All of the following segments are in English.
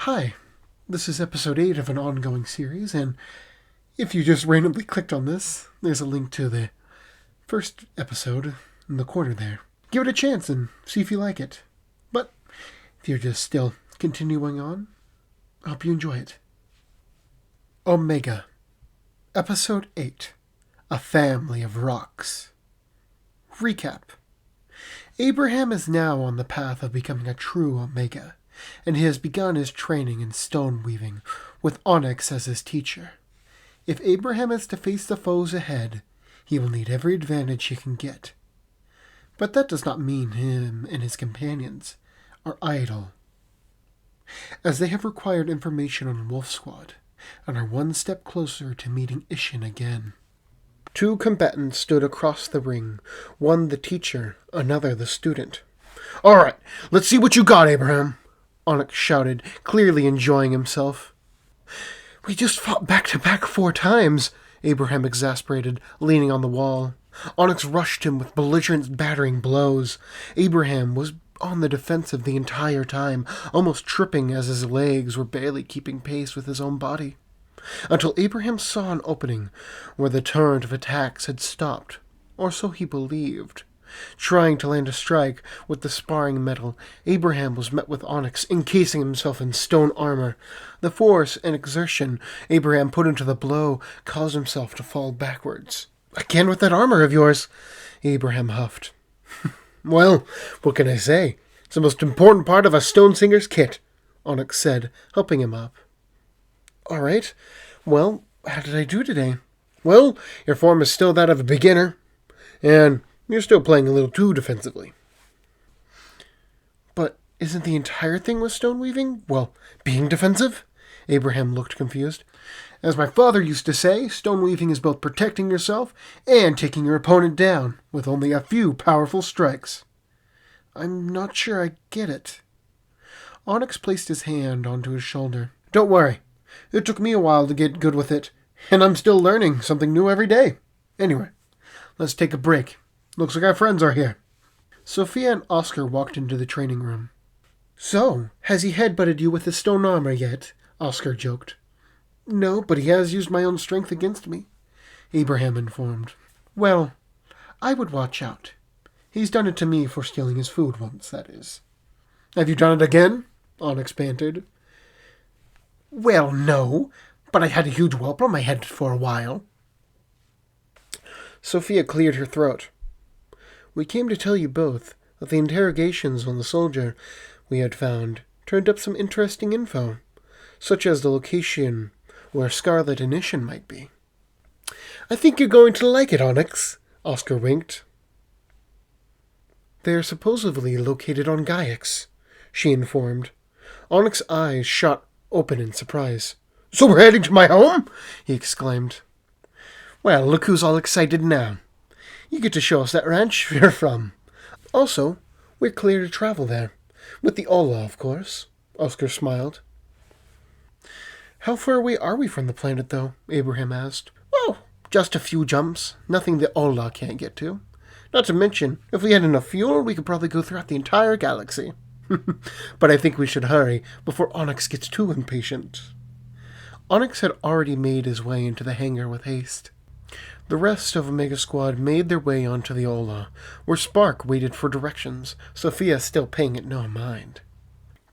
Hi, this is episode 8 of an ongoing series, and if you just randomly clicked on this, there's a link to the first episode in the corner there. Give it a chance and see if you like it. But if you're just still continuing on, I hope you enjoy it. Omega, Episode 8, A Family of Rocks. Recap. Abraham is now on the path of becoming a true Omega, and he has begun his training in stone weaving, with Onyx as his teacher. If Abraham is to face the foes ahead, he will need every advantage he can get. But that does not mean him and his companions are idle, as they have required information on Wolf Squad, and are one step closer to meeting Ishin again. Two combatants stood across the ring, one the teacher, another the student. "All right, let's see what you got, Abraham," Onyx shouted, clearly enjoying himself. "We just fought back-to-back 4 times, Abraham exasperated, leaning on the wall. Onyx rushed him with belligerent battering blows. Abraham was on the defensive the entire time, almost tripping as his legs were barely keeping pace with his own body. Until Abraham saw an opening where the torrent of attacks had stopped, or so he believed. Trying to land a strike with the sparring metal, Abraham was met with Onyx encasing himself in stone armor. The force and exertion Abraham put into the blow caused himself to fall backwards. "Again with that armor of yours," Abraham huffed. "Well, what can I say? It's the most important part of a stone singer's kit," Onyx said, helping him up. "All right. Well, how did I do today?" "Well, your form is still that of a beginner, and you're still playing a little too defensively." "But isn't the entire thing with stone weaving, well, being defensive?" Abraham looked confused. "As my father used to say, stone weaving is both protecting yourself and taking your opponent down, with only a few powerful strikes." "I'm not sure I get it." Onyx placed his hand onto his shoulder. "Don't worry. It took me a while to get good with it, and I'm still learning something new every day. Anyway, let's take a break. Looks like our friends are here." Sophia and Oscar walked into the training room. "So, has he headbutted you with his stone armor yet?" Oscar joked. "No, but he has used my own strength against me," Abraham informed. "Well, I would watch out. He's done it to me for stealing his food once, that is." "Have you done it again?" Onyx bantered. "Well, no, but I had a huge whelp on my head for a while." Sophia cleared her throat. "We came to tell you both that the interrogations on the soldier we had found turned up some interesting info, such as the location where Scarlet and Ishin might be." "I think you're going to like it, Onyx," Oscar winked. "They're supposedly located on Gaiax," she informed. Onyx's eyes shot open in surprise. "So we're heading to my home?" he exclaimed. "Well, look who's all excited now. You get to show us that ranch you're from. Also, we're clear to travel there. With the Ola, of course." Oscar smiled. "How far away are we from the planet, though?" Abraham asked. "Well, just a few jumps. Nothing the Ola can't get to. Not to mention, if we had enough fuel, we could probably go throughout the entire galaxy. But I think we should hurry before Onyx gets too impatient." Onyx had already made his way into the hangar with haste. The rest of Omega Squad made their way onto the Ola, where Spark waited for directions, Sophia still paying it no mind.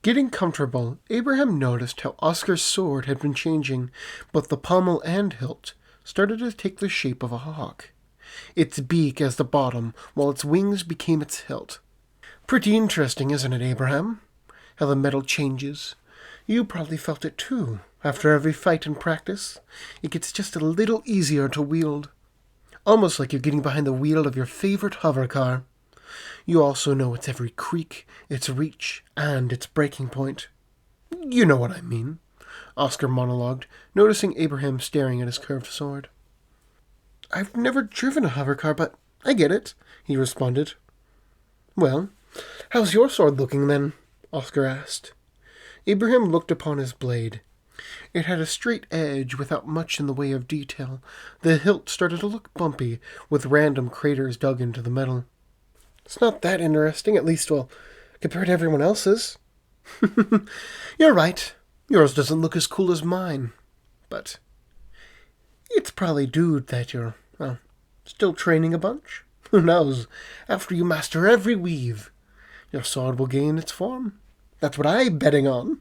Getting comfortable, Abraham noticed how Oscar's sword had been changing. Both the pommel and hilt started to take the shape of a hawk. Its beak as the bottom, while its wings became its hilt. "Pretty interesting, isn't it, Abraham? How the metal changes. You probably felt it too. After every fight and practice, it gets just a little easier to wield. Almost like you're getting behind the wheel of your favorite hover car. You also know its every creak, its reach, and its breaking point." "You know what I mean," Oscar monologued, noticing Abraham staring at his curved sword. "I've never driven a hover car, but I get it," he responded. "Well, how's your sword looking, then?" Oscar asked. Abraham looked upon his blade. It had a straight edge without much in the way of detail. The hilt started to look bumpy, with random craters dug into the metal. "It's not that interesting, at least, well, compared to everyone else's." "You're right. Yours doesn't look as cool as mine, but it's probably due that you're, well, still training a bunch. Who knows? After you master every weave, your sword will gain its form. That's what I'm betting on.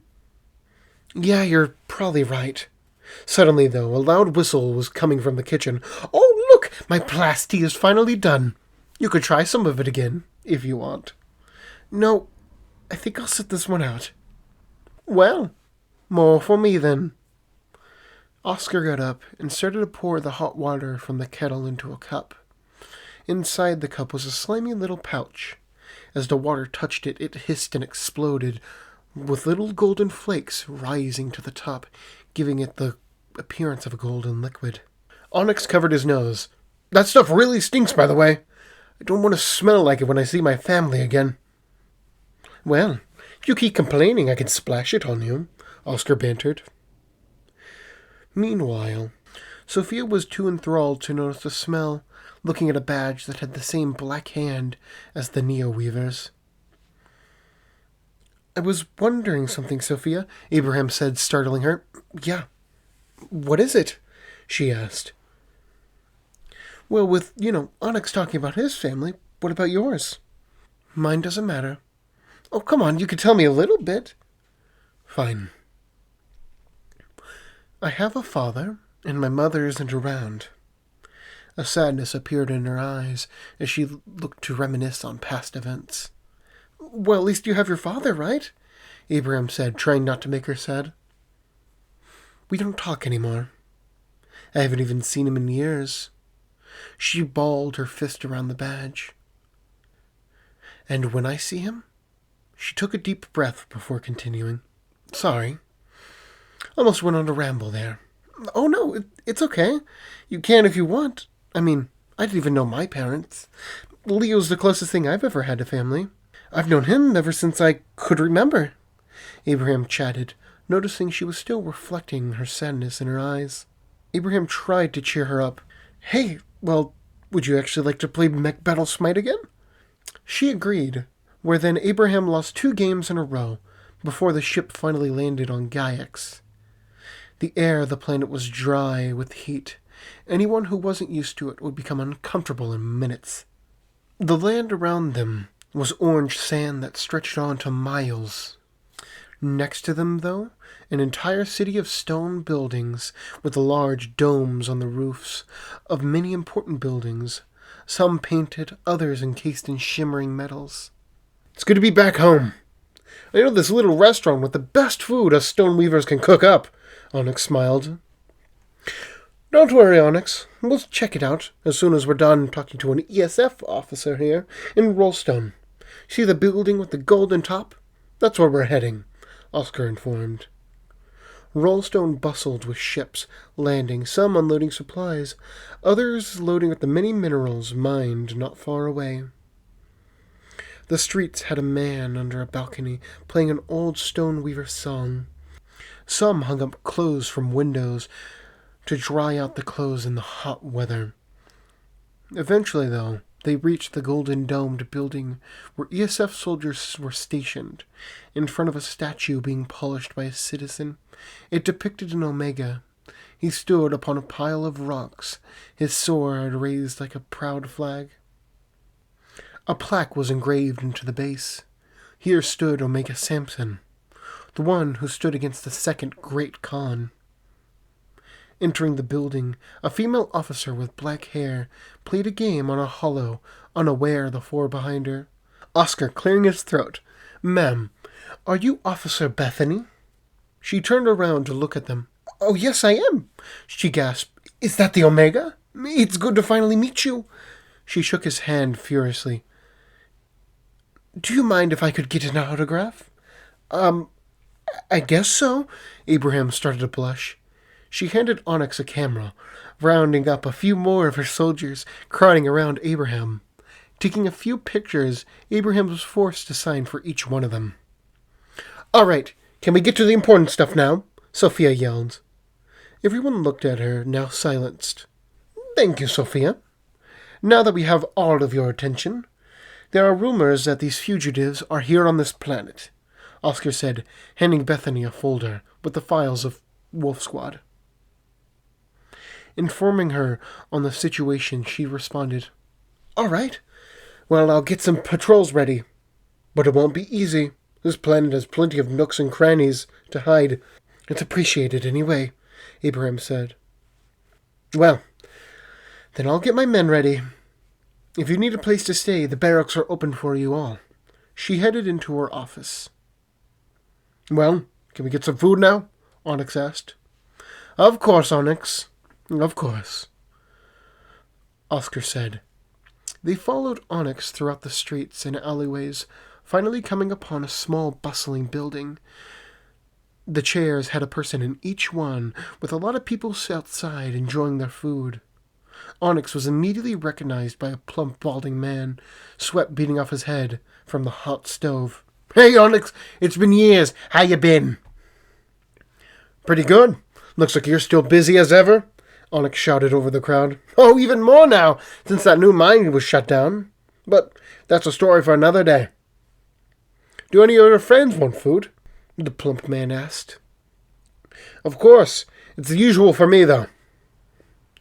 Yeah, you're probably right. Suddenly, though, a loud whistle was coming from the kitchen. Oh, look! My plasty is finally done. You could try some of it again, if you want. No, I think I'll sit this one out. Well, more for me, then. Oscar got up and started to pour the hot water from the kettle into a cup. Inside the cup was a slimy little pouch. As the water touched it, it hissed and exploded, with little golden flakes rising to the top, giving it the appearance of a golden liquid. Onyx covered his nose. That stuff really stinks, by the way. I don't want to smell like it when I see my family again. Well, if you keep complaining, I can splash it on you, Oscar bantered. Meanwhile, Sophia was too enthralled to notice the smell, looking at a badge that had the same black hand as the Neo-Weavers. I was wondering something, Sophia, Abraham said, startling her. Yeah. What is it? She asked. Well, with, Onyx talking about his family, what about yours? Mine doesn't matter. Oh, come on, you could tell me a little bit. Fine. I have a father, and my mother isn't around. A sadness appeared in her eyes as she looked to reminisce on past events. Well, at least you have your father, right? Abraham said, trying not to make her sad. We don't talk anymore. I haven't even seen him in years. She balled her fist around the badge. And when I see him, she took a deep breath before continuing. Sorry. Almost went on a ramble there. Oh, no, it's okay. You can if you want. I mean, I didn't even know my parents. Leo's the closest thing I've ever had to family. I've known him ever since I could remember. Abraham chatted, noticing she was still reflecting her sadness in her eyes. Abraham tried to cheer her up. Hey, well, would you actually like to play Mech Battle Smite again? She agreed, where then Abraham lost 2 games in a row before the ship finally landed on Gaiax. The air of the planet was dry with heat. Anyone who wasn't used to it would become uncomfortable in minutes. The land around them was orange sand that stretched on to miles. Next to them, though, an entire city of stone buildings with large domes on the roofs of many important buildings, some painted, others encased in shimmering metals. It's good to be back home. I know this little restaurant with the best food us stone weavers can cook up, Onyx smiled. Don't worry, Onyx. We'll check it out as soon as we're done talking to an ESF officer here in Rollstone. See the building with the golden top? That's where we're heading, Oscar informed. Rollstone bustled with ships landing, some unloading supplies, others loading with the many minerals mined not far away. The streets had a man under a balcony playing an old stone weaver song. Some hung up clothes from windows to dry out the clothes in the hot weather. Eventually, though, they reached the golden domed building where ESF soldiers were stationed, in front of a statue being polished by a citizen. It depicted an Omega. He stood upon a pile of rocks, his sword raised like a proud flag. A plaque was engraved into the base. Here stood Omega Samson, the one who stood against the second Great Khan. Entering the building, a female officer with black hair played a game on a hollow, unaware of the 4 behind her. Oscar clearing his throat. Ma'am, are you Officer Bethany? She turned around to look at them. Oh, yes, I am, she gasped. Is that the Omega? It's good to finally meet you. She shook his hand furiously. Do you mind if I could get an autograph? I guess so. Abraham started to blush. She handed Onyx a camera, rounding up a few more of her soldiers crowding around Abraham. Taking a few pictures, Abraham was forced to sign for each one of them. All right, can we get to the important stuff now? Sophia yelled. Everyone looked at her, now silenced. Thank you, Sophia. Now that we have all of your attention, there are rumors that these fugitives are here on this planet. Oscar said, handing Bethany a folder with the files of Wolf Squad. Informing her on the situation, she responded, "All right. Well, I'll get some patrols ready. But it won't be easy. This planet has plenty of nooks and crannies to hide." "It's appreciated anyway," Abraham said. "Well, then I'll get my men ready. If you need a place to stay, the barracks are open for you all." She headed into her office. "Well, can we get some food now?" Onyx asked. "Of course, Onyx. Of course," Oscar said. They followed Onyx throughout the streets and alleyways, finally coming upon a small, bustling building. The chairs had a person in each one, with a lot of people outside enjoying their food. Onyx was immediately recognized by a plump, balding man, sweat beating off his head from the hot stove. "Hey, Onyx, it's been years. How you been?" "Pretty good. Looks like you're still busy as ever," Onyx shouted over the crowd. "Oh, even more now, since that new mine was shut down. But that's a story for another day." "Do any of your friends want food?" the plump man asked. "Of course. It's the usual for me, though."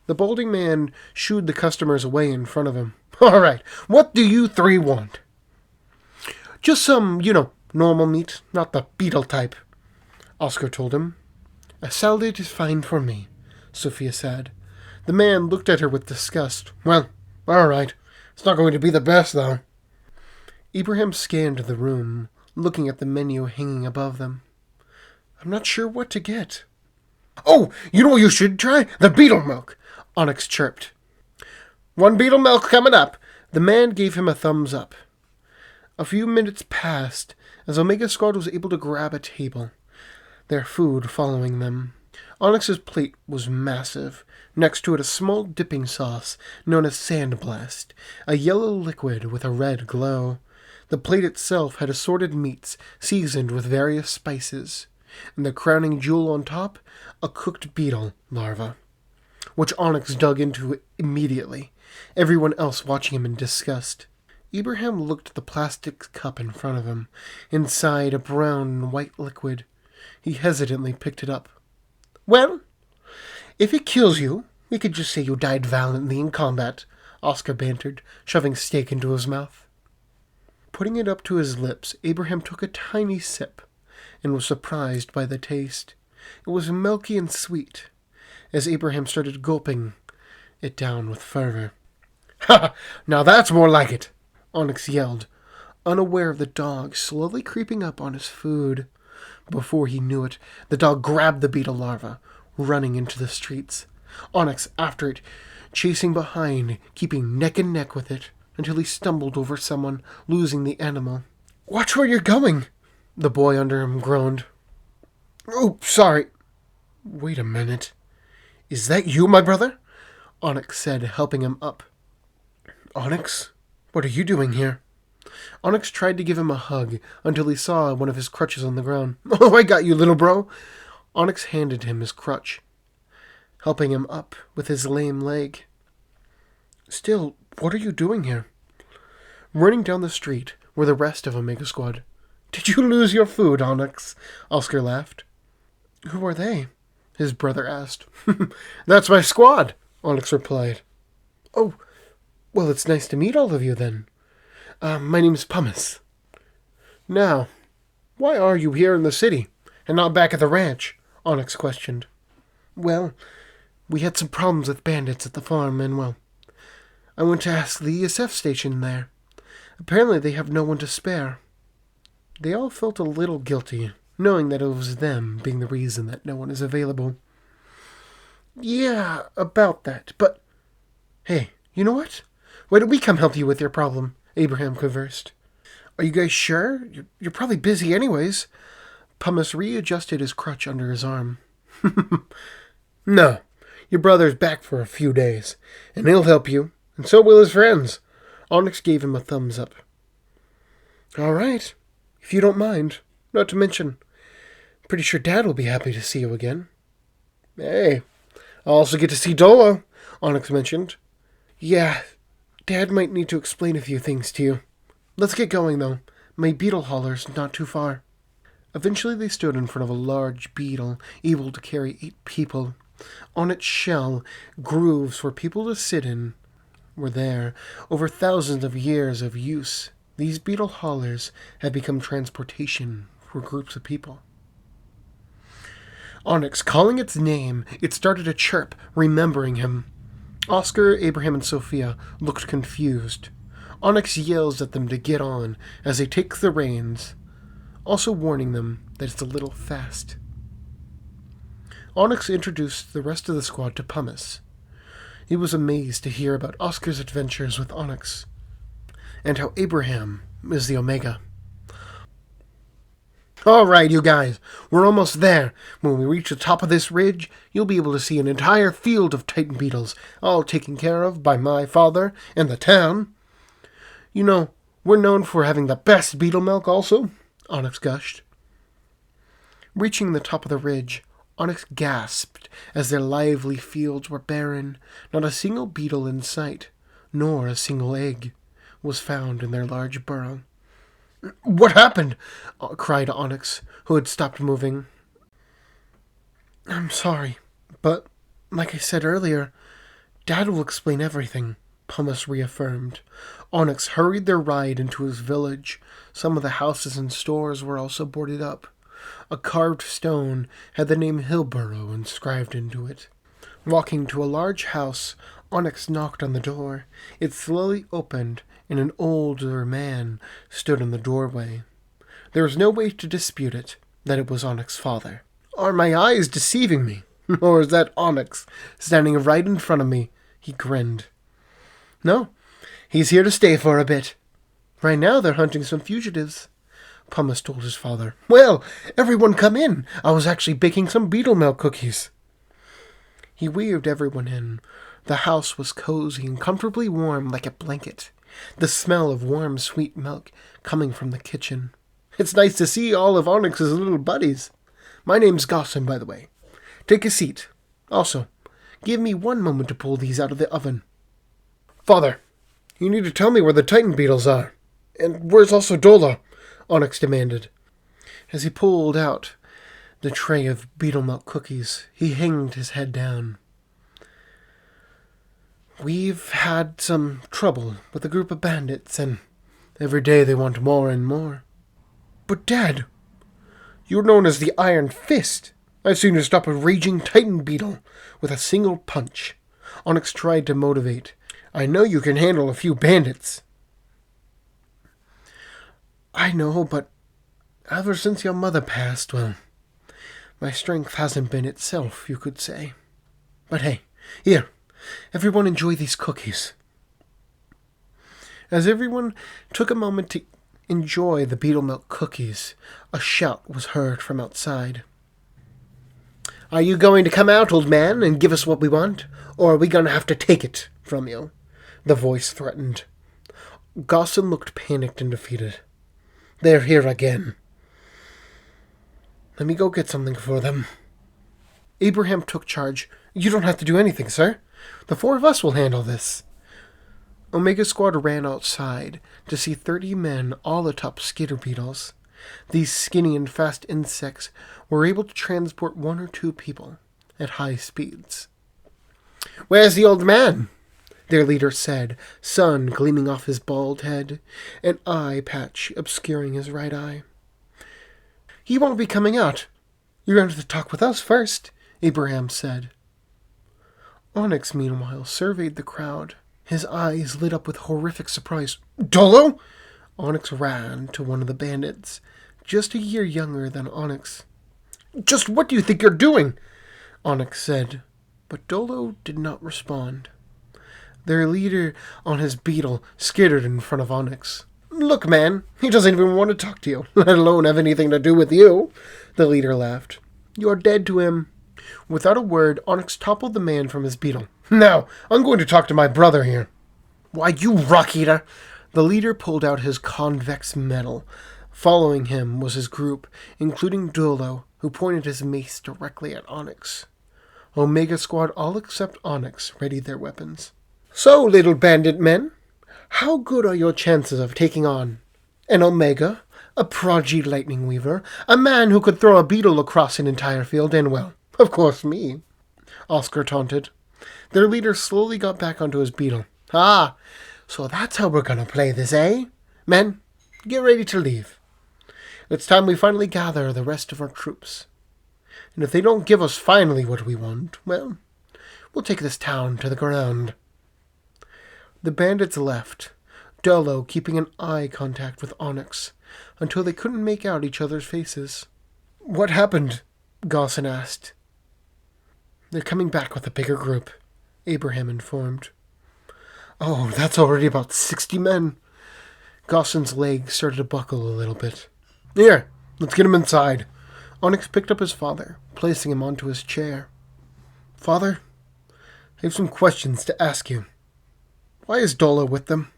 The balding man shooed the customers away in front of him. "All right, what do you three want?" "Just some, normal meat, not the beetle type," Oscar told him. "A salad is fine for me," Sophia said. The man looked at her with disgust. "Well, all right. It's not going to be the best, though." Abraham scanned the room, looking at the menu hanging above them. "I'm not sure what to get." "Oh, you know what you should try? The beetle milk," Onyx chirped. "One beetle milk coming up." The man gave him a thumbs up. A few minutes passed as Omega Squad was able to grab a table, their food following them. Onyx's plate was massive. Next to it, a small dipping sauce known as Sandblast, a yellow liquid with a red glow. The plate itself had assorted meats seasoned with various spices, and the crowning jewel on top, a cooked beetle larva, which Onyx dug into immediately, everyone else watching him in disgust. Abraham looked at the plastic cup in front of him, inside a brown and white liquid. He hesitantly picked it up. "Well, if it kills you, we could just say you died valiantly in combat," Oscar bantered, shoving steak into his mouth. Putting it up to his lips, Abraham took a tiny sip and was surprised by the taste. It was milky and sweet, as Abraham started gulping it down with fervor. "Ha! Now that's more like it!" Onyx yelled, unaware of the dog slowly creeping up on his food. Before he knew it, the dog grabbed the beetle larva, running into the streets. Onyx after it, chasing behind, keeping neck and neck with it, until he stumbled over someone, losing the animal. "Watch where you're going," the boy under him groaned. "Oh, sorry." "Wait a minute. Is that you, my brother?" Onyx said, helping him up. "Onyx, what are you doing here?" Onyx tried to give him a hug until he saw one of his crutches on the ground. "Oh, I got you, little bro." Onyx handed him his crutch, helping him up with his lame leg. "Still, what are you doing here?" Running down the street were the rest of Omega Squad. "Did you lose your food, Onyx?" Oscar laughed. "Who are they?" his brother asked. "That's my squad," Onyx replied. "Oh, well, it's nice to meet all of you then. My name's Pumice." "Now, why are you here in the city and not back at the ranch?" Onyx questioned. "Well, we had some problems with bandits at the farm, and, well, I went to ask the ESF station there. Apparently they have no one to spare." They all felt a little guilty, knowing that it was them being the reason that no one is available. "Yeah, about that, but hey, you know what? Why don't we come help you with your problem?" Abraham conversed. "Are you guys sure? You're probably busy anyways." Pumice readjusted his crutch under his arm. "No, your brother's back for a few days, and he'll help you, and so will his friends." Onyx gave him a thumbs up. "All right, if you don't mind. Not to mention, pretty sure Dad will be happy to see you again." "Hey, I'll also get to see Dolo," Onyx mentioned. "Yeah, Dad might need to explain a few things to you. Let's get going, though. My beetle hauler's not too far." Eventually they stood in front of a large beetle, able to carry 8 people. On its shell, grooves for people to sit in were there. Over thousands of years of use, these beetle haulers had become transportation for groups of people. Onyx, calling its name, it started to chirp, remembering him. Oscar, Abraham, and Sophia looked confused. Onyx yells at them to get on as they take the reins, also warning them that it's a little fast. Onyx introduced the rest of the squad to Pumice. He was amazed to hear about Oscar's adventures with Onyx, and how Abraham is the Omega. All right, you guys, we're almost there. When we reach the top of this ridge, you'll be able to see an entire field of Titan beetles, all taken care of by my father and the town. You know, we're known for having the best beetle milk also, Onyx gushed. Reaching the top of the ridge, Onyx gasped as their lively fields were barren. Not a single beetle in sight, nor a single egg, was found in their large burrow. "What happened?" cried Onyx, who had stopped moving. "I'm sorry, but like I said earlier, Dad will explain everything," Pumice reaffirmed. Onyx hurried their ride into his village. Some of the houses and stores were also boarded up. A carved stone had the name Hillborough inscribed into it. Walking to a large house, Onyx knocked on the door. It slowly opened, and an older man stood in the doorway. There was no way to dispute it, that it was Onyx's father. "Are my eyes deceiving me? Or is that Onyx standing right in front of me?" He grinned. "No, he's here to stay for a bit. Right now they're hunting some fugitives," Pumice told his father. "Well, everyone come in. I was actually baking some beetle milk cookies." He waved everyone in. The house was cozy and comfortably warm like a blanket. The smell of warm, sweet milk coming from the kitchen. "It's nice to see all of Onyx's little buddies. My name's Gossin, by the way. Take a seat. Also, give me 1 moment to pull these out of the oven." "Father, you need to tell me where the Titan beetles are. And where's also Dola?" Onyx demanded. As he pulled out the tray of beetle milk cookies, he hanged his head down. "We've had some trouble with a group of bandits, and every day they want more and more." "But Dad, you're known as the Iron Fist. I've seen you stop a raging Titan beetle with a single punch." Onyx tried to motivate. "I know you can handle a few bandits." "I know, but ever since your mother passed, well, my strength hasn't been itself, you could say. But hey, here, everyone enjoy these cookies." As everyone took a moment to enjoy the beetle milk cookies, a shout was heard from outside. "Are you going to come out, old man, and give us what we want, or are we going to have to take it from you?" the voice threatened. Gossin looked panicked and defeated. "They're here again. Let me go get something for them." Abraham took charge. "You don't have to do anything, sir. The 4 of us will handle this." Omega Squad ran outside to see 30 men all atop skitter beetles. These skinny and fast insects were able to transport 1 or 2 people at high speeds. "Where's the old man?" their leader said, sun gleaming off his bald head, an eye patch obscuring his right eye. "He won't be coming out. You're going to have to talk with us first," Abraham said. Onyx, meanwhile, surveyed the crowd. His eyes lit up with horrific surprise. "Dolo?" Onyx ran to one of the bandits, just a year younger than Onyx. "Just what do you think you're doing?" Onyx said, but Dolo did not respond. Their leader on his beetle skittered in front of Onyx. "Look, man, he doesn't even want to talk to you, let alone have anything to do with you," the leader laughed. "You're dead to him." Without a word, Onyx toppled the man from his beetle. "Now, I'm going to talk to my brother here." "Why, you rock-eater!" The leader pulled out his convex medal. Following him was his group, including Dolo, who pointed his mace directly at Onyx. Omega Squad, all except Onyx, readied their weapons. "So, little bandit men, how good are your chances of taking on an Omega, A prodigy lightning weaver, a man who could throw a beetle across an entire field, and, well, of course me, Oscar taunted. Their leader slowly got back onto his beetle. Ah, so that's how we're gonna play this, eh? Men, get ready to leave. It's time we finally gather the rest of our troops. And if they don't give us finally what we want, well, we'll take this town to the ground. The bandits left, Dolo keeping an eye contact with Onyx, until they couldn't make out each other's faces. What happened? Gaussen asked. They're coming back with a bigger group, Abraham informed. Oh, that's already about 60 men. Gaussen's leg started to buckle a little bit. Here, let's get him inside. Onyx picked up his father, placing him onto his chair. Father, I have some questions to ask you. Why is Dolo with them?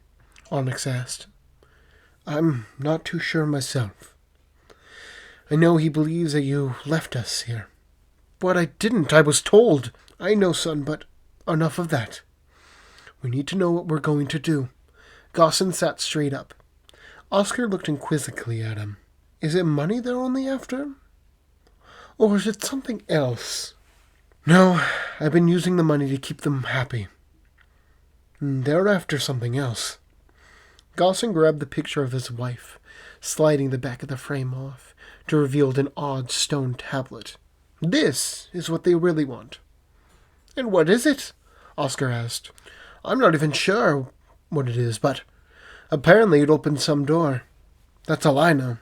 Onyx asked. I'm not too sure myself. I know he believes that you left us here. But I didn't, I was told. I know, son, but enough of that. We need to know what we're going to do. Gaussen sat straight up. Oscar looked inquisitively at him. Is it money they're only after? Or is it something else? No, I've been using the money to keep them happy. They're after something else. Gaussen grabbed the picture of his wife, sliding the back of the frame off, to reveal an odd stone tablet. This is what they really want. And what is it? Oscar asked. I'm not even sure what it is, but apparently it opened some door. That's all I know.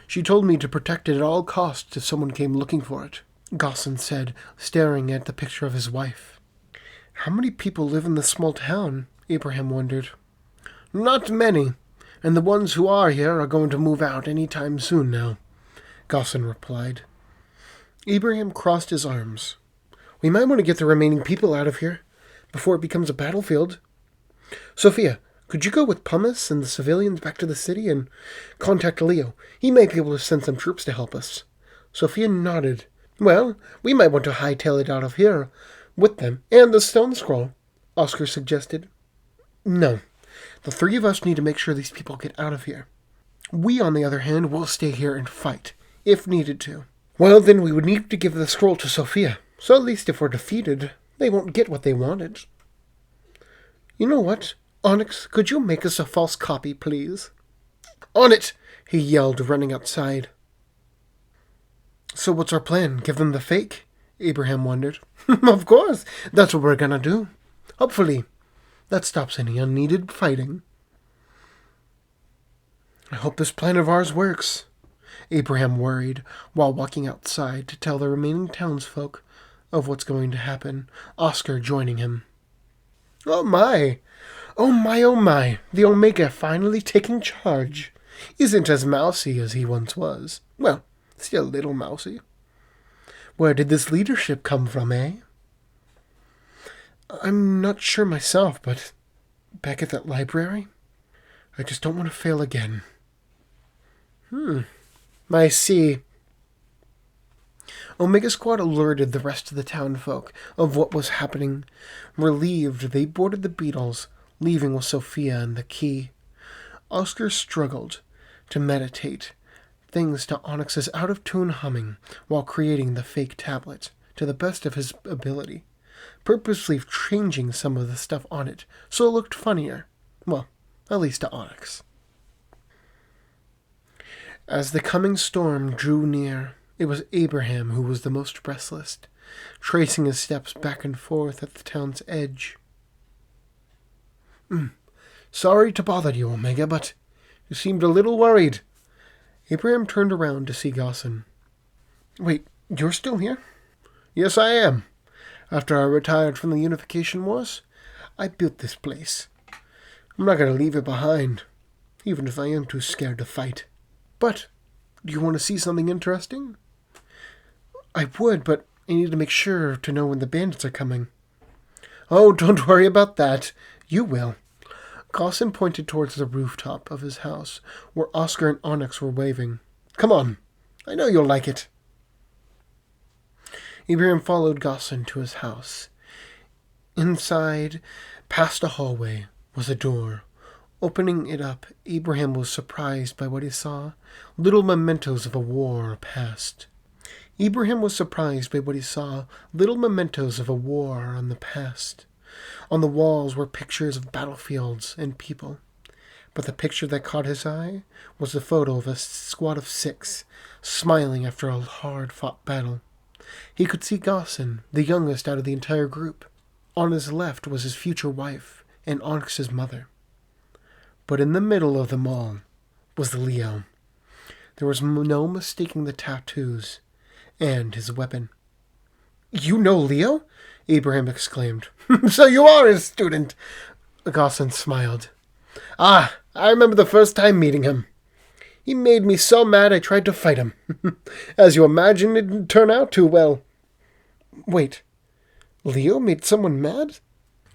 She told me to protect it at all costs if someone came looking for it, Gaussen said, staring at the picture of his wife. How many people live in this small town? Abraham wondered. Not many, and the ones who are here are going to move out any time soon now, Gaussen replied. Abraham crossed his arms. We might want to get the remaining people out of here before it becomes a battlefield. Sophia, could you go with Pumice and the civilians back to the city and contact Leo? He might be able to send some troops to help us. Sophia nodded. Well, we might want to hightail it out of here with them and the stone scroll, Oscar suggested. No, the three of us need to make sure these people get out of here. We, on the other hand, will stay here and fight, if needed to. Well, then we would need to give the scroll to Sophia, so at least if we're defeated, they won't get what they wanted. You know what? Onyx, could you make us a false copy, please? On it! He yelled, running outside. So what's our plan? Give them the fake? Abraham wondered. Of course, that's what we're gonna do. Hopefully, that stops any unneeded fighting. I hope this plan of ours works, Abraham worried, while walking outside to tell the remaining townsfolk of what's going to happen, Oscar joining him. Oh my! Oh my, oh my! The Omega finally taking charge. Isn't as mousy as he once was. Well, still a little mousy. Where did this leadership come from, eh? I'm not sure myself, but back at that library, I just don't want to fail again. I see. Omega Squad alerted the rest of the townfolk of what was happening. Relieved, they boarded the Beetles, leaving with Sophia and the key. Oscar struggled to meditate things to Onyx's out-of-tune humming while creating the fake tablet to the best of his ability, purposely changing some of the stuff on it so it looked funnier. Well, at least to Onyx. As the coming storm drew near, it was Abraham who was the most restless, tracing his steps back and forth at the town's edge. Sorry to bother you, Omega, but you seemed a little worried. Abraham turned around to see Gaussen. Wait, you're still here? Yes, I am. After I retired from the Unification Wars, I built this place. I'm not going to leave it behind, even if I am too scared to fight. But, do you want to see something interesting? I would, but I need to make sure to know when the bandits are coming. Oh, don't worry about that. You will. Gaussen pointed towards the rooftop of his house, where Oscar and Onyx were waving. Come on. I know you'll like it. Abraham followed Gaussen to his house. Inside, past a hallway, was a door, Opening it up, Abraham was surprised by what he saw. Little mementos of a war past. Abraham was surprised by what he saw. Little mementos of a war on the past. On the walls were pictures of battlefields and people. But the picture that caught his eye was the photo of a squad of 6, smiling after a hard-fought battle. He could see Gaussen, the youngest out of the entire group. On his left was his future wife and Onyx's mother. But in the middle of them all was Leo. There was no mistaking the tattoos and his weapon. "You know Leo?" Abraham exclaimed. "So you are his student." Gaussen smiled. "Ah, I remember the first time meeting him. He made me so mad I tried to fight him. As you imagine, it didn't turn out too well." "Wait, Leo made someone mad?"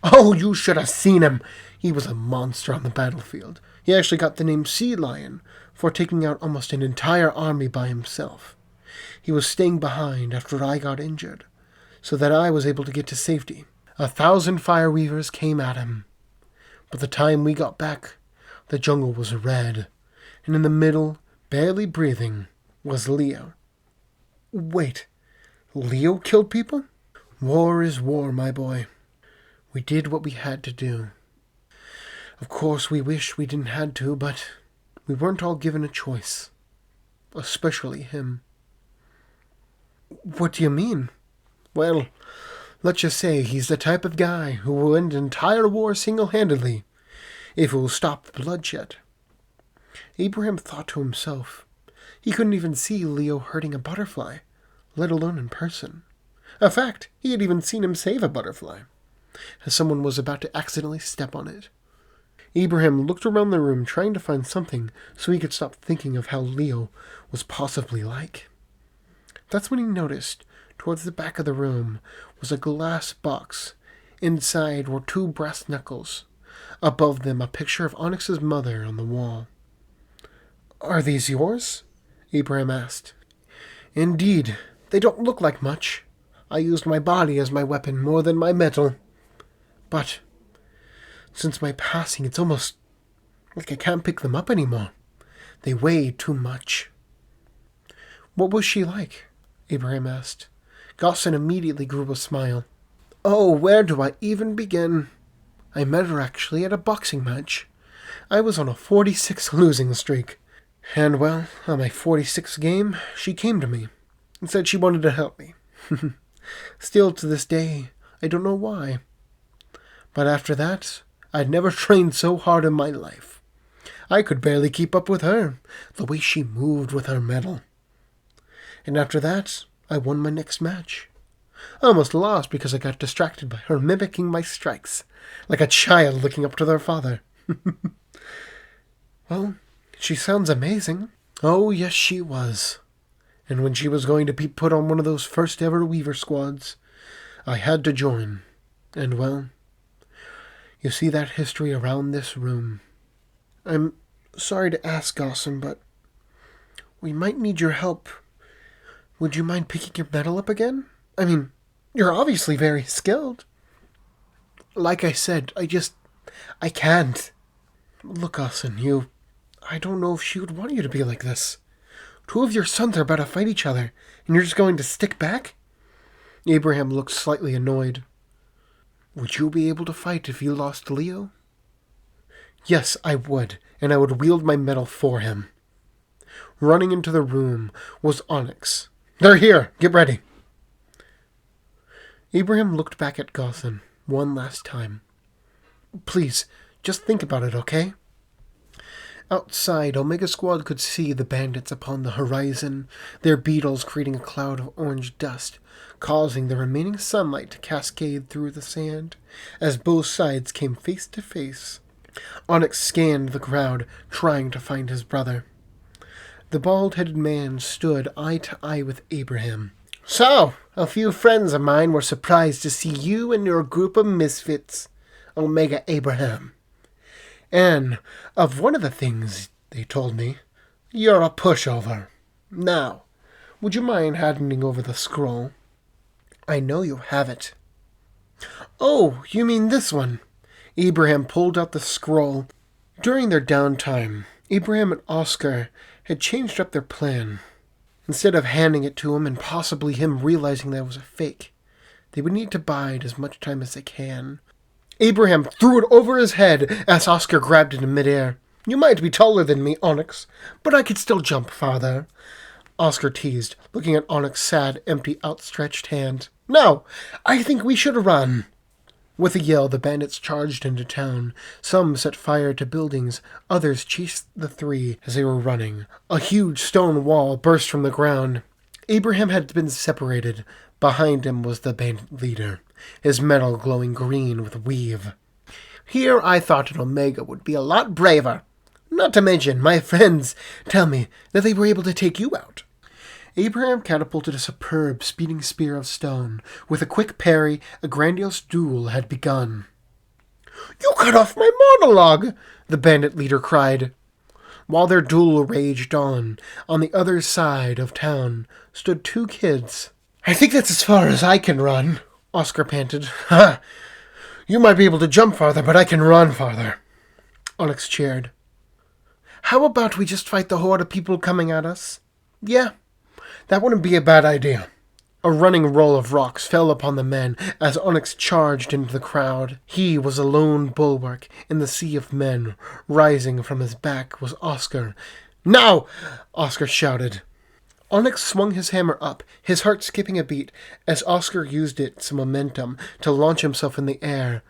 "Oh, you should have seen him. He was a monster on the battlefield. He actually got the name Sea Lion for taking out almost an entire army by himself. He was staying behind after I got injured, so that I was able to get to safety. 1,000 fire weavers came at him. But the time we got back, the jungle was red, and in the middle, barely breathing, was Leo." "Wait, Leo killed people?" "War is war, my boy. We did what we had to do. Of course, we wish we didn't had to, but we weren't all given a choice. Especially him." "What do you mean?" "Well, let's just say he's the type of guy who will end an entire war single-handedly, if it will stop the bloodshed." Abraham thought to himself. He couldn't even see Leo hurting a butterfly, let alone in person. In fact, he had even seen him save a butterfly, as someone was about to accidentally step on it. Abraham looked around the room trying to find something so he could stop thinking of how Leo was possibly like. That's when he noticed, towards the back of the room, was a glass box. Inside were 2 brass knuckles. Above them, a picture of Onyx's mother on the wall. "Are these yours?" Abraham asked. "Indeed. They don't look like much. I used my body as my weapon more than my metal. But since my passing, it's almost like I can't pick them up anymore. They weigh too much." "What was she like?" Abraham asked. Gaussen immediately grew a smile. "Oh, where do I even begin? I met her actually at a boxing match. I was on a 46 losing streak. And, well, on my 46th game, she came to me and said she wanted to help me. Still, to this day, I don't know why. But after that, I'd never trained so hard in my life. I could barely keep up with her, the way she moved with her medal. And after that, I won my next match. I almost lost because I got distracted by her mimicking my strikes, like a child looking up to their father." "Well, she sounds amazing." "Oh, yes, she was. And when she was going to be put on one of those first ever Weaver squads, I had to join. And, well, you see that history around this room. I'm sorry to ask, Gaussen, but we might need your help. Would you mind picking your medal up again? I mean, you're obviously very skilled." "Like I said, I can't." "Look, Gaussen, I don't know if she would want you to be like this. 2 of your sons are about to fight each other, and you're just going to stick back?" Abraham looked slightly annoyed. "Would you be able to fight if you lost Leo?" "Yes, I would, and I would wield my medal for him." Running into the room was Onyx. "They're here! Get ready!" Abraham looked back at Gaussen one last time. "Please, just think about it, okay?" Outside, Omega Squad could see the bandits upon the horizon, their beetles creating a cloud of orange dust, causing the remaining sunlight to cascade through the sand, as both sides came face to face. Onyx scanned the crowd, trying to find his brother. The bald-headed man stood eye to eye with Abraham. "So, a few friends of mine were surprised to see you and your group of misfits, Omega Abraham. And of one of the things they told me, you're a pushover. Now, would you mind handing over the scroll? I know you have it." "Oh, you mean this one?" Abraham pulled out the scroll. During their downtime, Abraham and Oscar had changed up their plan. Instead of handing it to him and possibly him realizing that it was a fake, they would need to bide as much time as they can. Abraham threw it over his head as Oscar grabbed it in midair. "You might be taller than me, Onyx, but I could still jump farther," Oscar teased, looking at Onyx's sad, empty, outstretched hand. "No, I think we should run." With a yell, the bandits charged into town. Some set fire to buildings, others chased the three as they were running. A huge stone wall burst from the ground. Abraham had been separated. Behind him was the bandit leader, his metal glowing green with weave. "Here I thought an Omega would be a lot braver. Not to mention, my friends tell me that they were able to take you out." Abraham catapulted a superb speeding spear of stone. With a quick parry, a grandiose duel had begun. "You cut off my monologue!" the bandit leader cried. While their duel raged on the other side of town stood two kids. "I think that's as far as I can run," Oscar panted. "Ha! You might be able to jump farther, but I can run farther." Onyx cheered. "How about we just fight the horde of people coming at us?" "Yeah, that wouldn't be a bad idea." A running roll of rocks fell upon the men as Onyx charged into the crowd. He was a lone bulwark in the sea of men. Rising from his back was Oscar. "Now!" Oscar shouted. Onyx swung his hammer up, his heart skipping a beat, as Oscar used its momentum to launch himself in the air.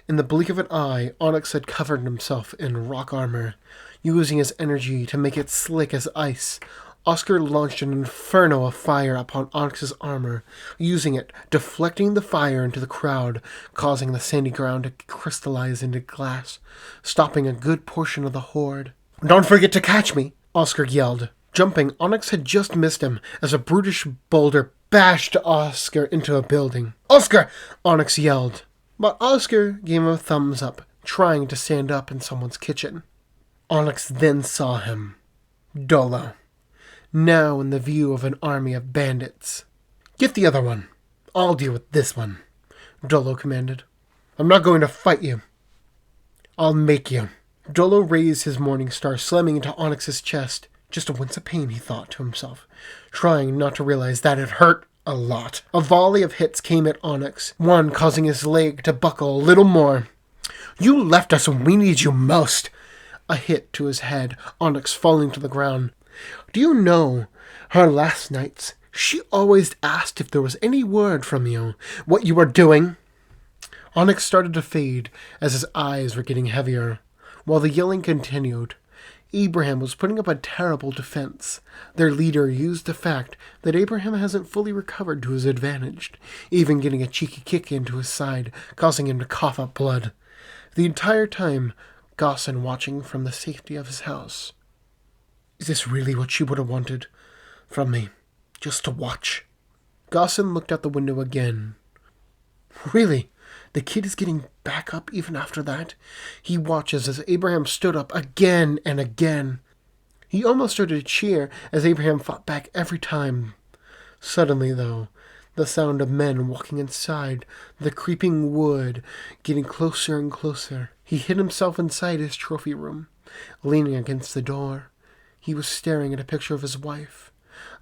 In the blink of an eye, Onyx had covered himself in rock armor. Using his energy to make it slick as ice, Oscar launched an inferno of fire upon Onyx's armor, using it, deflecting the fire into the crowd, causing the sandy ground to crystallize into glass, stopping a good portion of the horde. "Don't forget to catch me!" Oscar yelled. Jumping, Onyx had just missed him as a brutish boulder bashed Oscar into a building. "Oscar!" Onyx yelled. But Oscar gave him a thumbs up, trying to stand up in someone's kitchen. Onyx then saw him. Dolo. Now in the view of an army of bandits. "Get the other one. I'll deal with this one," Dolo commanded. "I'm not going to fight you. I'll make you." Dolo raised his morning star, slamming into Onyx's chest. Just a wince of pain, he thought to himself, trying not to realize that it hurt a lot. A volley of hits came at Onyx, one causing his leg to buckle a little more. "You left us when we needed you most." A hit to his head, Onyx falling to the ground. "Do you know, her last nights, she always asked if there was any word from you, what you were doing?" Onyx started to fade as his eyes were getting heavier. While the yelling continued, Abraham was putting up a terrible defense. Their leader used the fact that Abraham hasn't fully recovered to his advantage, even getting a cheeky kick into his side, causing him to cough up blood. The entire time, Gossin watching from the safety of his house. Is this really what she would have wanted from me? Just to watch? Gossin looked out the window again. Really? The kid is getting back up even after that? He watches as Abraham stood up again and again. He almost started to cheer as Abraham fought back every time. Suddenly, though, the sound of men walking inside, the creeping wood getting closer and closer. He hid himself inside his trophy room, leaning against the door. He was staring at a picture of his wife,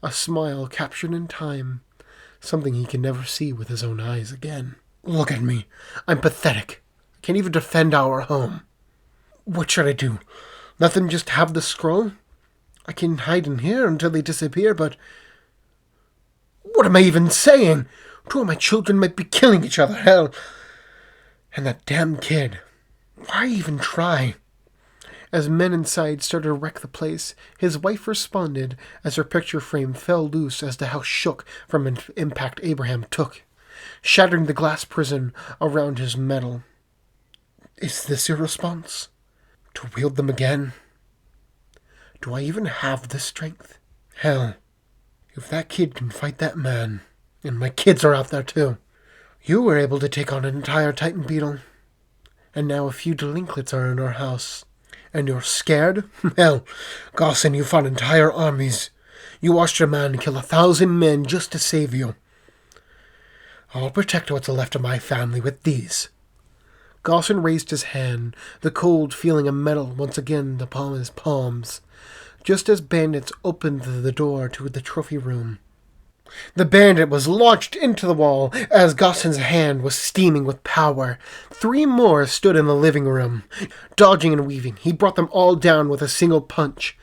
a smile captured in time, something he can never see with his own eyes again. Look at me. I'm pathetic. I can't even defend our home. What should I do? Let them just have the scroll? I can hide in here until they disappear, but... What am I even saying? Two of my children might be killing each other, hell. And that damn kid. Why even try? As men inside started to wreck the place, his wife responded as her picture frame fell loose as the house shook from an impact Abraham took, shattering the glass prison around his metal. Is this your response? To wield them again? Do I even have the strength? Hell, if that kid can fight that man, and my kids are out there too. You were able to take on an entire Titan beetle, and now a few delinquents are in our house. And you're scared? Hell, Gossin, you fought entire armies. You watched a man kill 1,000 men just to save you. I'll protect what's left of my family with these. Gaussen raised his hand, the cold feeling of metal once again upon his palms, just as bandits opened the door to the trophy room. The bandit was launched into the wall as Gaussen's hand was steaming with power. 3 more stood in the living room. Dodging and weaving, he brought them all down with a single punch.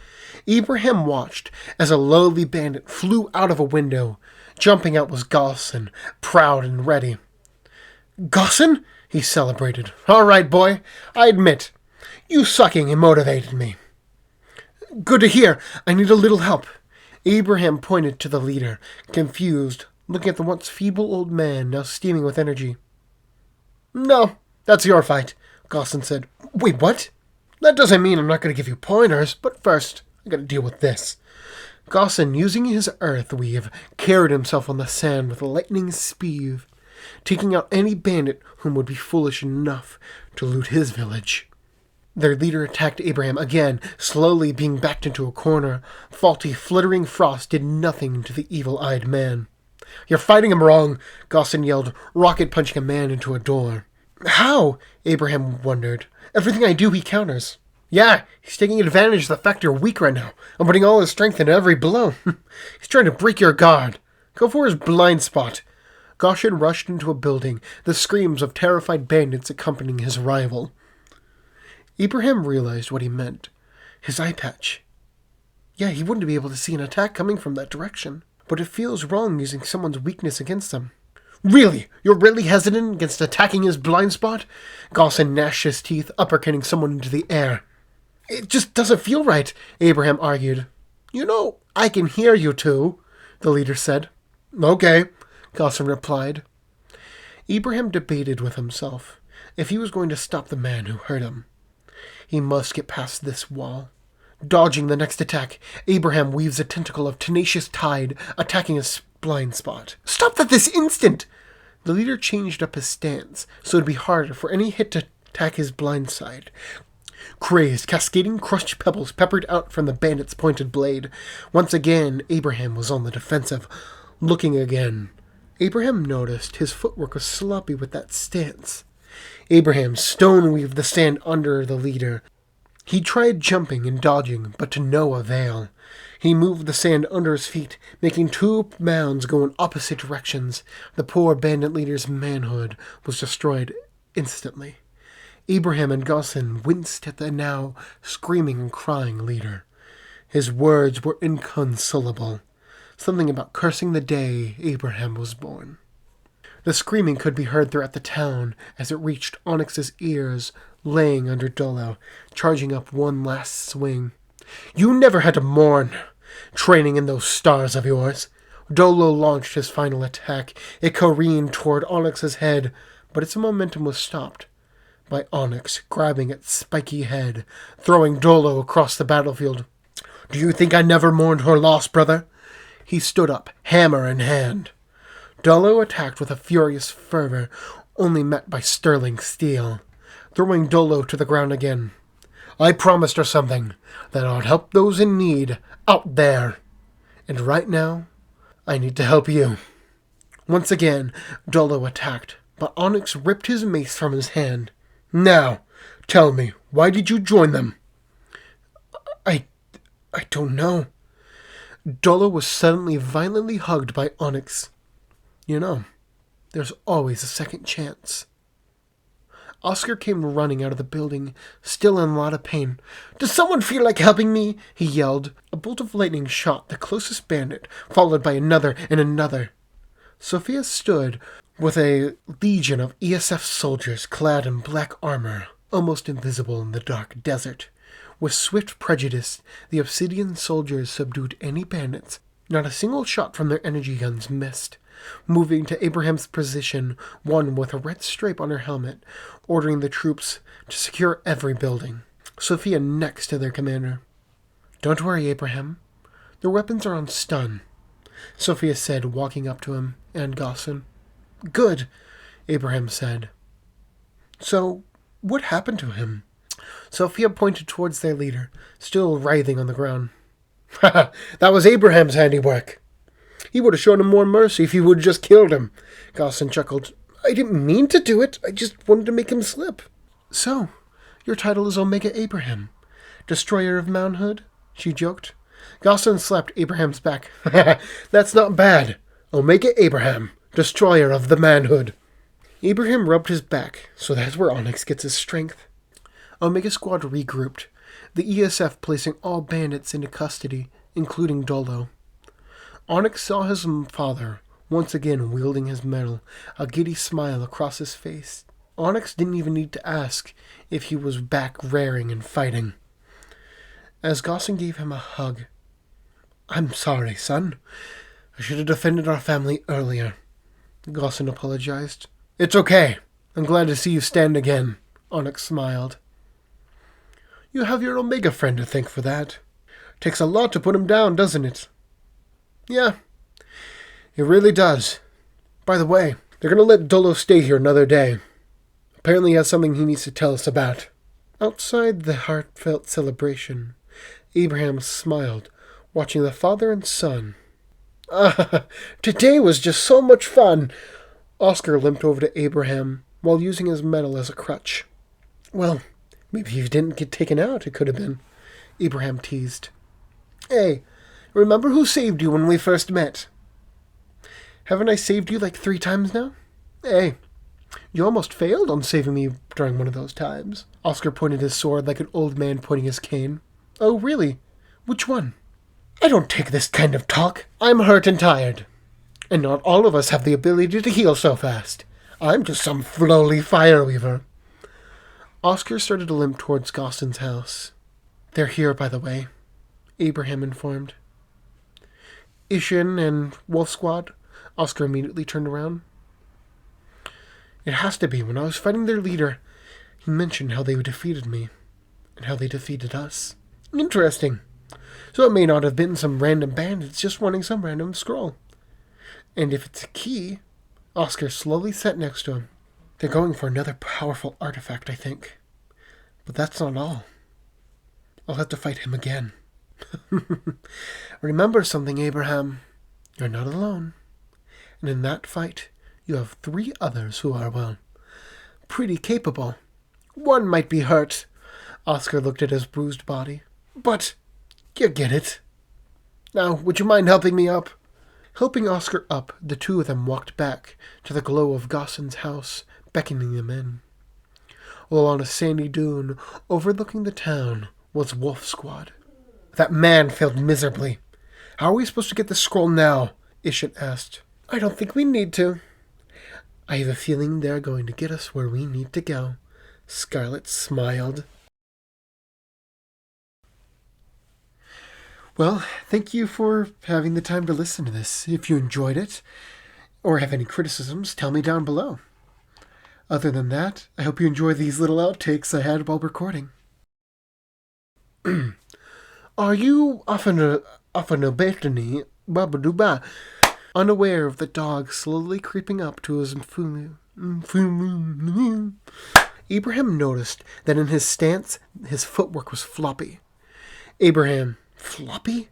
Ibrahim watched as a lowly bandit flew out of a window. Jumping out was Gaussen, proud and ready. "Gaussen?" he celebrated. "All right, boy. I admit, you sucking motivated me." "Good to hear. I need a little help." Ibrahim pointed to the leader, confused, looking at the once feeble old man, now steaming with energy. "No, that's your fight," Gaussen said. "Wait, what?" "That doesn't mean I'm not going to give you pointers, but first, I gotta deal with this." Gaussen, using his earth weave, carried himself on the sand with lightning speed, taking out any bandit whom would be foolish enough to loot his village. Their leader attacked Abraham again, slowly being backed into a corner. Faulty, flittering frost did nothing to the evil-eyed man. "You're fighting him wrong," Gaussen yelled, rocket-punching a man into a door. "How?" Abraham wondered. "Everything I do, he counters." "Yeah, he's taking advantage of the fact you're weak right now, and putting all his strength into every blow. He's trying to break your guard. Go for his blind spot." Gaussen rushed into a building, the screams of terrified bandits accompanying his arrival. Ibrahim realized what he meant. His eye patch. Yeah, he wouldn't be able to see an attack coming from that direction. But it feels wrong using someone's weakness against them. "Really? You're really hesitant against attacking his blind spot?" Gaussen gnashed his teeth, uppercutting someone into the air. "It just doesn't feel right," Abraham argued. "You know, I can hear you too," the leader said. "Okay," Gaussen replied. Ibrahim debated with himself if he was going to stop the man who hurt him. He must get past this wall. Dodging the next attack, Abraham weaves a tentacle of tenacious tide, attacking his blind spot. "Stop that this instant!" The leader changed up his stance, so it'd be harder for any hit to attack his blind side. Crazed, cascading crushed pebbles peppered out from the bandit's pointed blade. Once again, Abraham was on the defensive. Looking again, Abraham noticed his footwork was sloppy with that stance. Abraham stone-weaved the sand under the leader. He tried jumping and dodging, but to no avail. He moved the sand under his feet, making 2 mounds go in opposite directions. The poor bandit leader's manhood was destroyed instantly. Abraham and Gaussen winced at the now screaming and crying leader. His words were inconsolable. Something about cursing the day Abraham was born. The screaming could be heard throughout the town as it reached Onyx's ears, laying under Dolo, charging up one last swing. "You never had to mourn, training in those stars of yours." Dolo launched his final attack. It careened toward Onyx's head, but its momentum was stopped by Onyx grabbing its spiky head, throwing Dolo across the battlefield. "Do you think I never mourned her loss, brother?" He stood up, hammer in hand. Dolo attacked with a furious fervor, only met by sterling steel, throwing Dolo to the ground again. "I promised her something, that I'd help those in need out there. And right now, I need to help you." Once again, Dolo attacked, but Onyx ripped his mace from his hand. "Now, tell me, why did you join them?" I don't know." Dolo was suddenly violently hugged by Onyx. "You know, there's always a second chance." Oscar came running out of the building, still in a lot of pain. "Does someone feel like helping me?" he yelled. A bolt of lightning shot the closest bandit, followed by another and another. Sophia stood with a legion of ESF soldiers clad in black armor, almost invisible in the dark desert. With swift prejudice, the Obsidian soldiers subdued any bandits. Not a single shot from their energy guns missed. Moving to Abraham's position, one with a red stripe on her helmet, ordering the troops to secure every building. Sophia next to their commander. "Don't worry, Abraham. Their weapons are on stun," Sophia said, walking up to him and Gaussen. "Good," Abraham said. "So, what happened to him?" Sophia pointed towards their leader, still writhing on the ground. "Ha! That was Abraham's handiwork. He would have shown him more mercy if he would have just killed him," Gaussen chuckled. I didn't mean to do it. I just wanted to make him slip. So, your title is Omega Abraham, Destroyer of Manhood? She joked. Gosselin slapped Abraham's back. That's not bad. Omega Abraham, Destroyer of the Manhood. Abraham rubbed his back, so that's where Onyx gets his strength. Omega Squad regrouped, the ESF placing all bandits into custody, including Dolo. Onyx saw his father, once again wielding his medal, a giddy smile across his face. Onyx didn't even need to ask if he was back raring and fighting. As Gosselin gave him a hug, I'm sorry, son. I should have defended our family earlier. Gosselin apologized. It's okay. I'm glad to see you stand again. Onyx smiled. You have your Omega friend to thank for that. Takes a lot to put him down, doesn't it? Yeah, it really does. By the way, they're going to let Dolo stay here another day. Apparently he has something he needs to tell us about. Outside the heartfelt celebration, Abraham smiled, watching the father and son. Today was just so much fun. Oscar limped over to Abraham while using his medal as a crutch. Well, maybe he didn't get taken out, it could have been. Abraham teased. Hey, remember who saved you when we first met? Haven't I saved you like 3 times now? Hey, you almost failed on saving me during one of those times. Oscar pointed his sword like an old man pointing his cane. Oh, really? Which one? I don't take this kind of talk. I'm hurt and tired. And not all of us have the ability to heal so fast. I'm just some lowly fire weaver. Oscar started to limp towards Gosselin's house. They're here, by the way, Abraham informed. Ishin and Wolf Squad? Oscar immediately turned around. It has to be. When I was fighting their leader, he mentioned how they defeated me, and how they defeated us. Interesting. So it may not have been some random bandits just wanting some random scroll. And if it's a key, Oscar slowly sat next to him. They're going for another powerful artifact, I think. But that's not all. I'll have to fight him again. Remember something, Abraham. You're not alone. And in that fight, you have 3 others who are, well, pretty capable. One might be hurt. Oscar looked at his bruised body. But you get it. Now, would you mind helping me up? Helping Oscar up, the 2 of them walked back to the glow of Gosselin's house, beckoning them in. While on a sandy dune overlooking the town was Wolf Squad. That man failed miserably. How are we supposed to get the scroll now? Ishit asked. I don't think we need to. I have a feeling they're going to get us where we need to go. Scarlet smiled. Well, thank you for having the time to listen to this. If you enjoyed it, or have any criticisms, tell me down below. Other than that, I hope you enjoy these little outtakes I had while recording. Are you often a balcony, babaduba, unaware of the dog slowly creeping up to his Abraham noticed that in his stance, his footwork was floppy. Abraham, floppy?